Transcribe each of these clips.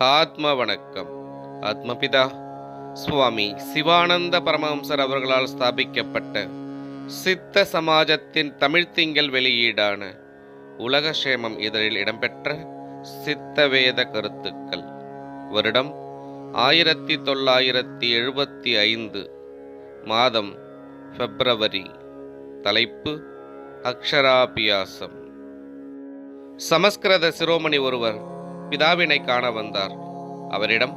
ஆத்ம வணக்கம். ஆத்மபிதா சுவாமி சிவானந்த பரமஹம்சர் அவர்களால் ஸ்தாபிக்கப்பட்ட சித்த சமாஜத்தின் தமிழ்த்திங்கள் வெளியீடான உலகக்ஷேமம் இதழில் இடம்பெற்ற சித்தவேத கருத்துக்கள். வருடம் 1975. மாதம் பிப்ரவரி. தலைப்பு அக்ஷராபியாசம். சமஸ்கிருத சிரோமணி ஒருவர் பிதாவினை காண வந்தார். அவரிடம்,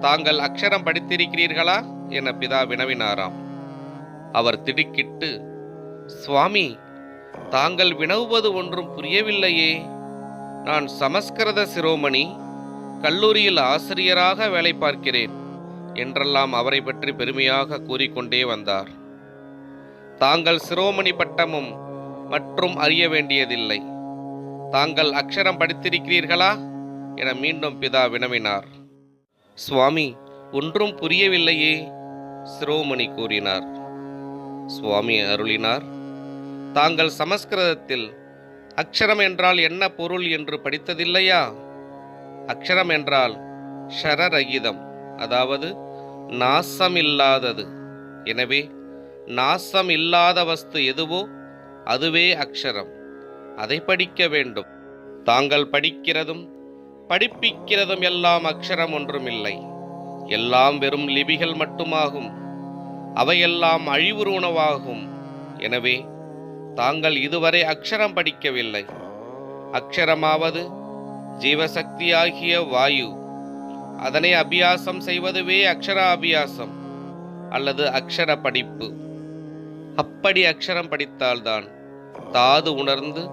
தாங்கள் அக்ஷரம் படித்திருக்கிறீர்களா என பிதா வினவினாராம். அவர் திடுக்கிட்டு, சுவாமி, தாங்கள் வினவுவது ஒன்றும் புரியவில்லையே. நான் சமஸ்கிருத சிரோமணி, கல்லூரியில் ஆசிரியராக வேலை பார்க்கிறேன் என்றெல்லாம் அவரை பற்றி பெருமையாக கூறிக்கொண்டே வந்தார். தாங்கள் சிரோமணி பட்டமும் மற்றும் அறிய வேண்டியதில்லை. தாங்கள் அக்ஷரம் படித்திருக்கிறீர்களா என மீண்டும் பிதா வினவினார். சுவாமி, ஒன்றும் புரியவில்லையே, சிரோமணி கூறினார். சுவாமி அருளினார், தாங்கள் சமஸ்கிருதத்தில் அக்ஷரம் என்றால் என்ன பொருள் என்று படித்ததில்லையா? அக்ஷரம் என்றால் ஷரரகிதம், அதாவது நாசமில்லாதது. எனவே நாசம் இல்லாத வஸ்து எதுவோ அதுவே அக்ஷரம். அதை படிக்க வேண்டும். தாங்கள் படிக்கிறதும் படிப்பிக்கிறதும் எல்லாம் அக்ஷரம் ஒன்றுமில்லை. எல்லாம் வெறும் லிபிகள் மட்டுமாகும். அவையெல்லாம் அழிவுறு உணவாகும். எனவே தாங்கள் இதுவரை அக்ஷரம் படிக்கவில்லை. அக்ஷரமாவது ஜீவசக்தியாகிய வாயு. அதனை அபியாசம் செய்வதுவே அக்ஷராபியாசம் அல்லது அக்ஷர படிப்பு. அப்படி அக்ஷரம் படித்தால்தான் தாது உணர்ந்து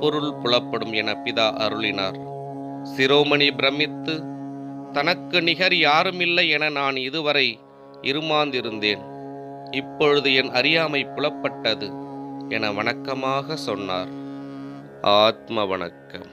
பொருள் புலப்படும் என பிதா அருளினார். சிரோமணி பிரமித்து, தனக்கு நிகர் யாருமில்லை என நான் இதுவரை இருமாந்திருந்தேன். இப்பொழுது என் அறியாமை புலப்பட்டது என வணக்கமாக சொன்னார். ஆத்ம வணக்கம்.